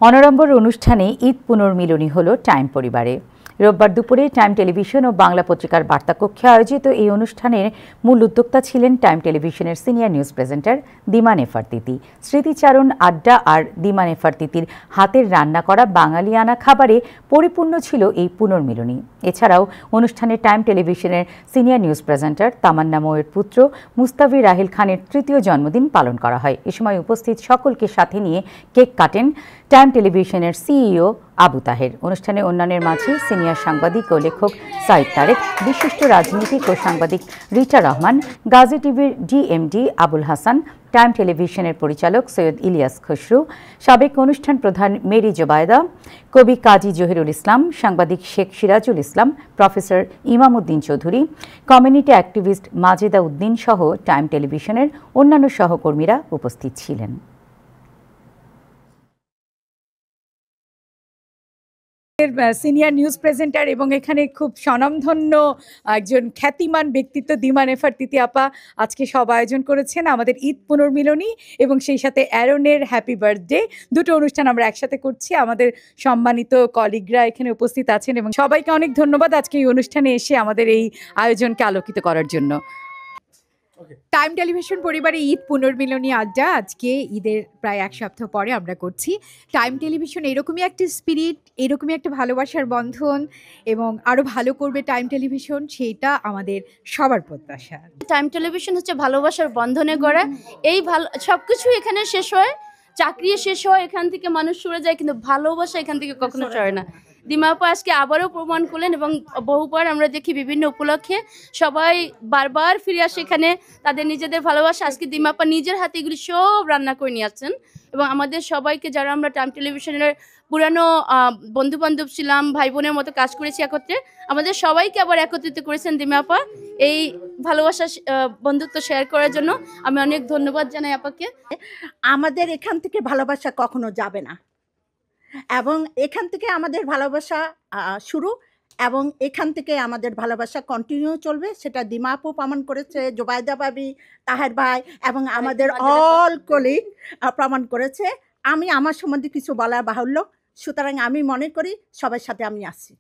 অনাড়ম্বর অনুষ্ঠানে ঈদ পুনর্মিলনী হল টাইম পরিবারে। রোববার দুপুরে টাইম টেলিভিশন ও বাংলা পত্রিকার বার্তাকক্ষে আয়োজিত এই অনুষ্ঠানের মূল উদ্যোক্তা ছিলেন টাইম টেলিভিশনের সিনিয়র নিউজ প্রেজেন্টার দিমা নেফারতিতি। স্মৃতিচারণ, আড্ডা আর দিমা নেফারতিতির হাতের রান্না করা বাঙালিয়ানা খাবারে পরিপূর্ণ ছিল এই পুনর্মিলনী। এছাড়াও অনুষ্ঠানে টাইম টেলিভিশনের সিনিয়র নিউজ প্রেজেন্টার তামান্না মোয়ের পুত্র মুস্তাফিজ রাহিল খানের তৃতীয় জন্মদিন পালন করা হয়। এ সময় উপস্থিত সকলকে সাথে নিয়ে কেক কাটেন টাইম টেলিভিশনের সিইও আবু তাহের। অনুষ্ঠানে অন্যান্যের মাঝে সিনিয়র সাংবাদিক ও লেখক সাইদ তারেক, বিশিষ্ট রাজনীতিক ও সাংবাদিক রিটা রহমান, গাজী টিভির ডিএমডি আবুল হাসান, টাইম টেলিভিশনের পরিচালক সৈয়দ ইলিয়াস খসরু, সাবেক অনুষ্ঠান প্রধান মেরি জোবায়দা, কবি কাজী জহিরুল ইসলাম, সাংবাদিক শেখ সিরাজুল ইসলাম, প্রফেসর ইমাম উদ্দিন চৌধুরী, কমিউনিটি অ্যাক্টিভিস্ট মাজেদা উদ্দিন সহ টাইম টেলিভিশনের অন্যান্য সহকর্মীরা উপস্থিত ছিলেন। সিনিয়র নিউজ প্রেজেন্টার এবং এখানে খুব স্বনামধন্য একজন খ্যাতিমান ব্যক্তিত্ব দিমা নেফারতিতি আপা আজকে সব আয়োজন করেছেন আমাদের ঈদ পুনর্মিলনী এবং সেই সাথে অ্যারনের হ্যাপি বার্থডে। দুটো অনুষ্ঠান আমরা একসাথে করছি। আমাদের সম্মানিত কলিগরা এখানে উপস্থিত আছেন এবং সবাইকে অনেক ধন্যবাদ আজকে এই অনুষ্ঠানে এসে আমাদের এই আয়োজনকে আলোকিত করার জন্য। টাইম টেলিভিশন পরিবারে ঈদ পুনর্মিলনী আড্ডা আজকে ঈদের প্রায় এক সপ্তাহ পরে আমরা করছি। টাইম টেলিভিশন এরকমই একটা স্পিরিট, এরকমই একটা ভালোবাসার বন্ধন এবং আরও ভালো করবে টাইম টেলিভিশন, সেইটা আমাদের সবার প্রত্যাশা। টাইম টেলিভিশন হচ্ছে ভালোবাসার বন্ধনে গড়া। এই ভালো সব কিছু এখানে শেষ হয়, চাকরি শেষ হয়, এখান থেকে মানুষ সরে যায়, কিন্তু ভালোবাসা এখান থেকে কখনো সরে না। দিমা আপা আজকে আবারও প্রমাণ করলেন এবং বহুবার আমরা দেখি বিভিন্ন উপলক্ষে সবাই বারবার ফিরে আসে এখানে তাদের নিজেদের ভালোবাসা। আজকে দিমা আপা নিজের হাতে এগুলি সব রান্না করে নিয়ে আসছেন এবং আমাদের সবাইকে, যারা আমরা টাইম টেলিভিশনের পুরানো বন্ধু বান্ধব ছিলাম, ভাই বোনের মতো কাজ করেছি একত্রে, আমাদের সবাইকে আবার একত্রিত করেছেন দিমা আপা এই ভালোবাসা বন্ধুত্ব শেয়ার করার জন্য। আমি অনেক ধন্যবাদ জানাই আপাকে। আমাদের এখান থেকে ভালোবাসা কখনো যাবে না এবং এখান থেকে আমাদের ভালোবাসা শুরু এবং এখান থেকে আমাদের ভালোবাসা কন্টিনিউ চলবে, সেটা দিমা আপু প্রমাণ করেছে, জোবায়দা ভাবি, তাহের ভাই এবং আমাদের অল কলিগ প্রমাণ করেছে। আমি আমার সম্বন্ধে কিছু বলার বাহুল্য, সুতরাং আমি মনে করি সবার সাথে আমি আছি।